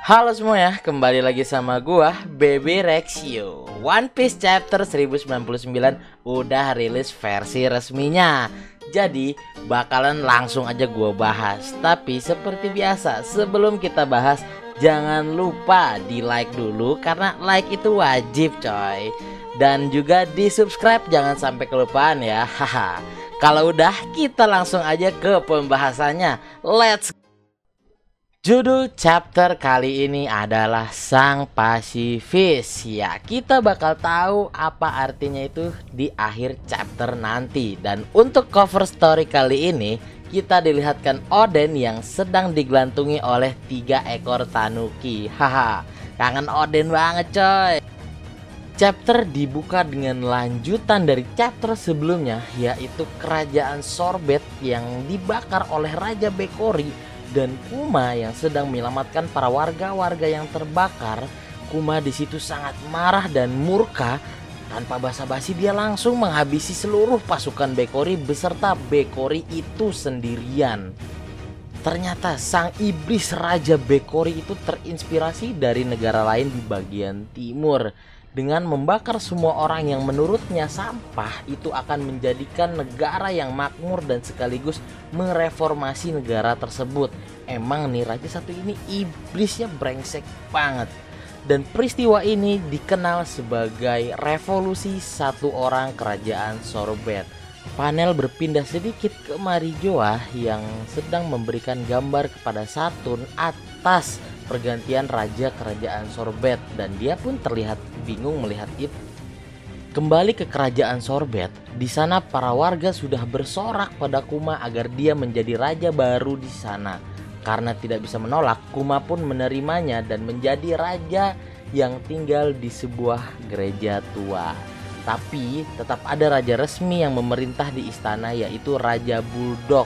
Halo semuanya, kembali lagi sama gua Baby Rexio. One Piece chapter 1099 udah rilis versi resminya. Jadi bakalan langsung aja gua bahas. Tapi seperti biasa, sebelum kita bahas, jangan lupa di like dulu karena like itu wajib coy. Dan juga di subscribe, jangan sampai kelupaan ya. Haha. Kalau udah, kita langsung aja ke pembahasannya. Let's go. Judul chapter kali ini adalah Sang Pasifis. Ya, kita bakal tahu apa artinya itu di akhir chapter nanti. Dan untuk cover story kali ini, kita dilihatkan Oden yang sedang digelantungi oleh 3 ekor tanuki. Haha, kangen Oden banget coy. Chapter dibuka dengan lanjutan dari chapter sebelumnya, yaitu kerajaan Sorbet yang dibakar oleh Raja Bekori dan Kuma yang sedang menyelamatkan para warga-warga yang terbakar. Kuma di situ sangat marah dan murka. Tanpa basa-basi dia langsung menghabisi seluruh pasukan Bekori beserta Bekori itu sendirian. Ternyata sang iblis Raja Bekori itu terinspirasi dari negara lain di bagian timur. Dengan membakar semua orang yang menurutnya sampah, itu akan menjadikan negara yang makmur dan sekaligus mereformasi negara tersebut. Emang nih Raja satu ini iblisnya brengsek banget. Dan peristiwa ini dikenal sebagai revolusi satu orang kerajaan Sorbet. Panel berpindah sedikit ke Marijoa yang sedang memberikan gambar kepada Saturn atas pergantian raja kerajaan Sorbet, dan dia pun terlihat bingung melihat itu. Kembali ke kerajaan Sorbet, di sana para warga sudah bersorak pada Kuma agar dia menjadi raja baru di sana. Karena tidak bisa menolak, Kuma pun menerimanya dan menjadi raja yang tinggal di sebuah gereja tua. Tapi tetap ada raja resmi yang memerintah di istana, yaitu Raja Bulldog.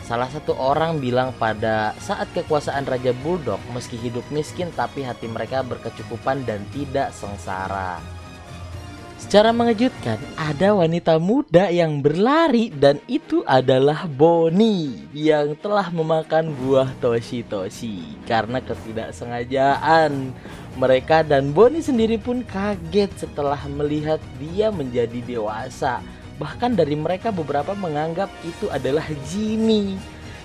Salah satu orang bilang pada saat kekuasaan Raja Bulldog, meski hidup miskin tapi hati mereka berkecukupan dan tidak sengsara. Secara mengejutkan, ada wanita muda yang berlari dan itu adalah Bonnie yang telah memakan buah Toshi-Toshi. Karena ketidaksengajaan mereka, dan Bonnie sendiri pun kaget setelah melihat dia menjadi dewasa. Bahkan dari mereka beberapa menganggap itu adalah Jinny.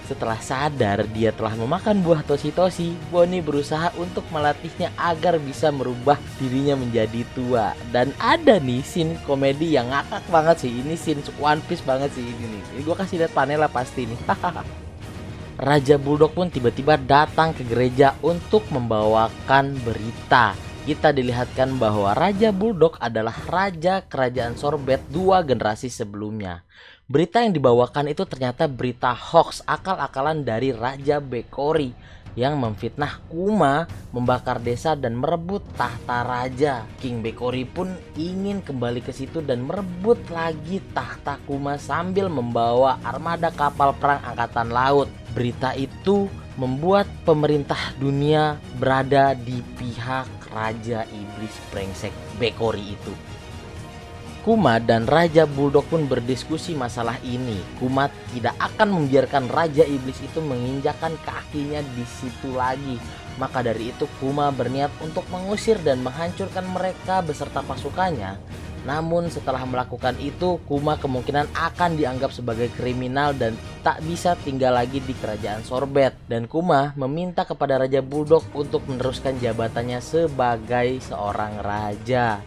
Setelah sadar dia telah memakan buah Toshi-Toshi, Bonnie berusaha untuk melatihnya agar bisa merubah dirinya menjadi tua. Dan ada nih scene komedi yang ngakak banget sih. Ini scene One Piece banget sih ini nih. Ini gue kasih lihat panel lah pasti nih. Raja Bulldog pun tiba-tiba datang ke gereja untuk membawakan berita. Kita dilihatkan bahwa Raja Bulldog adalah raja kerajaan Sorbet 2 generasi sebelumnya. Berita yang dibawakan itu ternyata berita hoax akal-akalan dari Raja Bekori yang memfitnah Kuma, membakar desa dan merebut tahta raja. King Bekori pun ingin kembali ke situ dan merebut lagi tahta Kuma sambil membawa armada kapal perang angkatan laut. Berita itu membuat pemerintah dunia berada di pihak Raja Iblis brengsek Bekori itu. Kuma dan Raja Bulldog pun berdiskusi masalah ini. Kuma tidak akan membiarkan Raja Iblis itu menginjakan kakinya di situ lagi. Maka dari itu Kuma berniat untuk mengusir dan menghancurkan mereka beserta pasukannya. Namun setelah melakukan itu, Kuma kemungkinan akan dianggap sebagai kriminal dan tak bisa tinggal lagi di kerajaan Sorbet. Dan Kuma meminta kepada Raja Bulldog untuk meneruskan jabatannya sebagai seorang raja.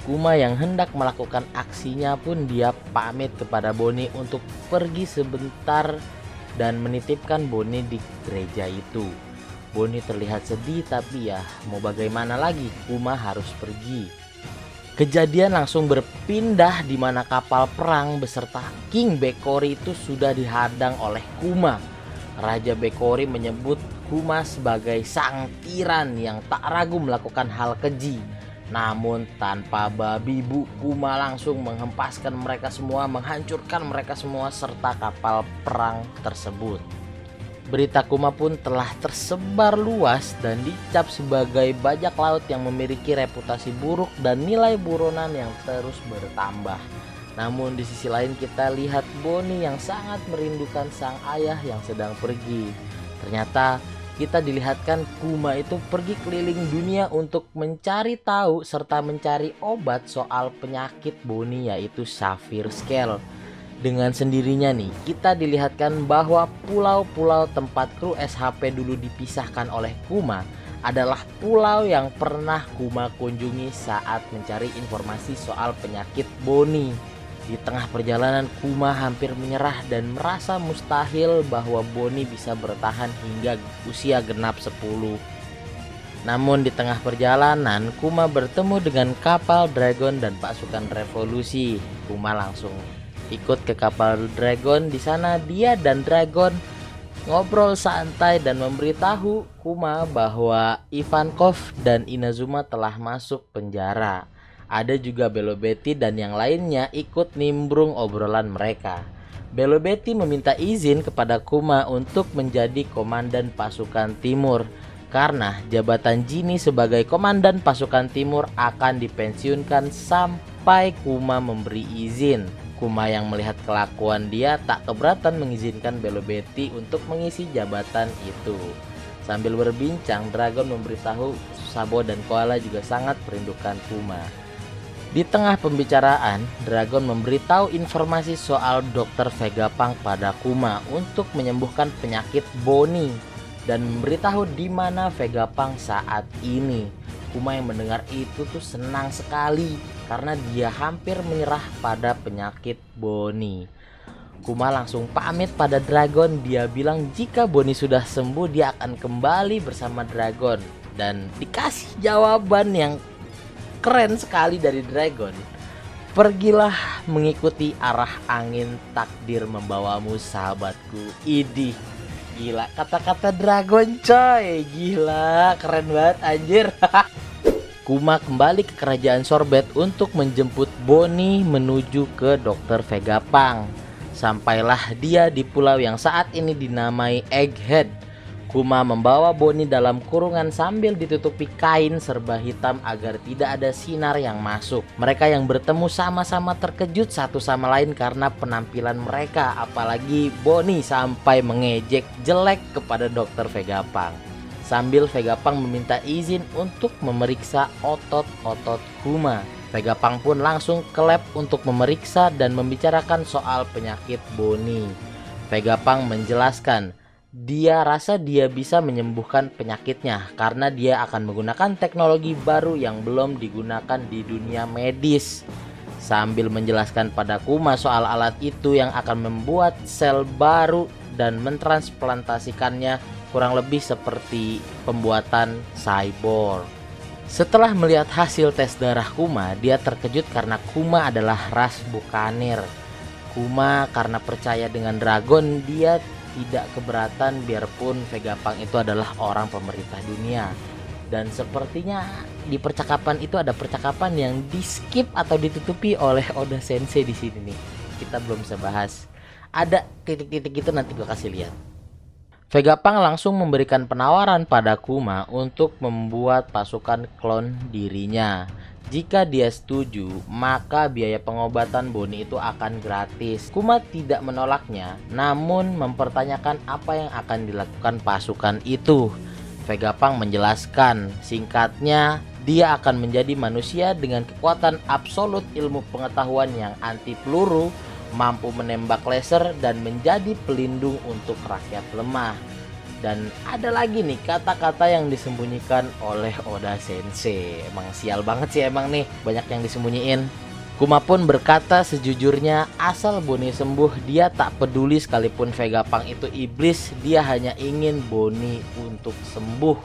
Kuma yang hendak melakukan aksinya pun dia pamit kepada Bonnie untuk pergi sebentar dan menitipkan Bonnie di gereja itu. Bonnie terlihat sedih, tapi ya mau bagaimana lagi, Kuma harus pergi. Kejadian langsung berpindah di mana kapal perang beserta King Bekori itu sudah dihadang oleh Kuma. Raja Bekori menyebut Kuma sebagai sang tiran yang tak ragu melakukan hal keji. Namun tanpa babi bu, Kuma langsung menghempaskan mereka semua, menghancurkan mereka semua serta kapal perang tersebut. Berita Kuma pun telah tersebar luas dan dicap sebagai bajak laut yang memiliki reputasi buruk dan nilai buronan yang terus bertambah. Namun di sisi lain kita lihat Bonnie yang sangat merindukan sang ayah yang sedang pergi. Ternyata kita dilihatkan Kuma itu pergi keliling dunia untuk mencari tahu serta mencari obat soal penyakit Bonnie, yaitu Sapphire Scale. Dengan sendirinya nih, kita dilihatkan bahwa pulau-pulau tempat kru SHP dulu dipisahkan oleh Kuma adalah pulau yang pernah Kuma kunjungi saat mencari informasi soal penyakit Bonnie. Di tengah perjalanan, Kuma hampir menyerah dan merasa mustahil bahwa Bonnie bisa bertahan hingga usia genap 10. Namun di tengah perjalanan, Kuma bertemu dengan kapal Dragon dan pasukan revolusi. Kuma langsung ikut ke kapal Dragon. Di sana dia dan Dragon ngobrol santai dan memberitahu Kuma bahwa Ivankov dan Inazuma telah masuk penjara. Ada juga Bello Betty dan yang lainnya ikut nimbrung obrolan mereka. Bello Betty meminta izin kepada Kuma untuk menjadi komandan pasukan timur karena jabatan Ginny sebagai komandan pasukan timur akan dipensiunkan sampai Kuma memberi izin. Kuma yang melihat kelakuan dia tak keberatan mengizinkan Bello Betty untuk mengisi jabatan itu. Sambil berbincang, Dragon memberitahu Sabo dan Koala juga sangat merindukan Kuma. Di tengah pembicaraan, Dragon memberitahu informasi soal Dr. Vegapunk pada Kuma untuk menyembuhkan penyakit Bonnie dan memberitahu di mana Vegapunk saat ini. Kuma yang mendengar itu tuh senang sekali karena dia hampir menyerah pada penyakit Bonnie. Kuma langsung pamit pada Dragon. Dia bilang jika Bonnie sudah sembuh dia akan kembali bersama Dragon. Dan dikasih jawaban yang keren sekali dari Dragon. Pergilah mengikuti arah angin, takdir membawamu sahabatku. Idih, gila kata-kata Dragon coy. Gila, keren banget anjir. Kuma kembali ke kerajaan Sorbet untuk menjemput Bonnie menuju ke Dr. Vegapunk. Sampailah dia di pulau yang saat ini dinamai Egghead. Kuma membawa Bonnie dalam kurungan sambil ditutupi kain serba hitam agar tidak ada sinar yang masuk. Mereka yang bertemu sama-sama terkejut satu sama lain karena penampilan mereka, apalagi Bonnie sampai mengejek jelek kepada Dr. Vegapunk. Sambil Vegapunk meminta izin untuk memeriksa otot-otot Kuma. Vegapunk pun langsung ke lab untuk memeriksa dan membicarakan soal penyakit Bonnie. Vegapunk menjelaskan dia rasa dia bisa menyembuhkan penyakitnya karena dia akan menggunakan teknologi baru yang belum digunakan di dunia medis. Sambil menjelaskan pada Kuma soal alat itu yang akan membuat sel baru dan mentransplantasikannya kurang lebih seperti pembuatan cyborg. Setelah melihat hasil tes darah Kuma, dia terkejut karena Kuma adalah ras bukanir. Kuma karena percaya dengan Dragon, dia tidak keberatan biarpun Vegapunk itu adalah orang pemerintah dunia. Dan sepertinya di percakapan itu ada percakapan yang di skip atau ditutupi oleh Oda Sensei di sini nih. Kita belum bisa bahas. Ada titik-titik itu nanti gue kasih lihat. Vegapunk langsung memberikan penawaran pada Kuma untuk membuat pasukan klon dirinya. Jika dia setuju, maka biaya pengobatan Bonnie itu akan gratis. Kuma tidak menolaknya, namun mempertanyakan apa yang akan dilakukan pasukan itu. Vegapunk menjelaskan, singkatnya, dia akan menjadi manusia dengan kekuatan absolut ilmu pengetahuan yang anti peluru, mampu menembak laser dan menjadi pelindung untuk rakyat lemah. Dan ada lagi nih kata-kata yang disembunyikan oleh Oda Sensei. Emang sial banget sih emang nih, banyak yang disembunyiin. Kuma pun berkata sejujurnya asal Bonnie sembuh dia tak peduli sekalipun Vegapunk itu iblis, dia hanya ingin Bonnie untuk sembuh.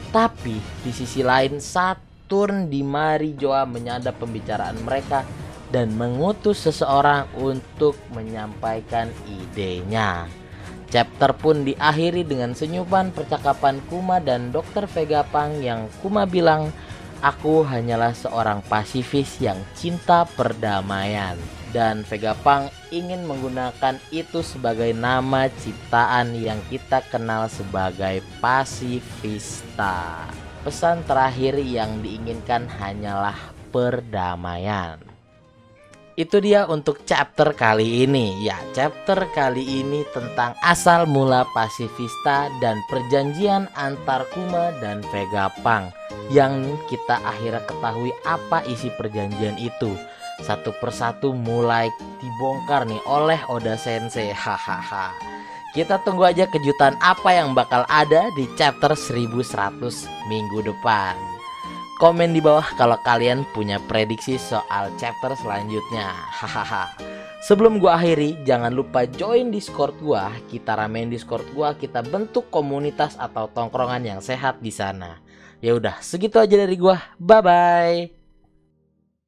Tapi di sisi lain Saturn di Marijoa menyadap pembicaraan mereka dan mengutus seseorang untuk menyampaikan idenya. Chapter pun diakhiri dengan senyuman percakapan Kuma dan Dr. Vegapunk yang Kuma bilang, "Aku hanyalah seorang pasifis yang cinta perdamaian." Dan Vegapunk ingin menggunakan itu sebagai nama ciptaan yang kita kenal sebagai pasifista. Pesan terakhir yang diinginkan hanyalah perdamaian. Itu dia untuk chapter kali ini. Ya, chapter kali ini tentang asal mula pasifista dan perjanjian antar Kuma dan Vegapunk, yang kita akhirnya ketahui apa isi perjanjian itu. Satu persatu mulai dibongkar nih oleh Oda Sensei. Hahaha. Kita tunggu aja kejutan apa yang bakal ada di chapter 1100 minggu depan. Komen di bawah kalau kalian punya prediksi soal chapter selanjutnya. Hahaha. Sebelum gua akhiri, jangan lupa join Discord gua. Kita ramein Discord gua, kita bentuk komunitas atau tongkrongan yang sehat di sana. Ya udah, segitu aja dari gua. Bye bye.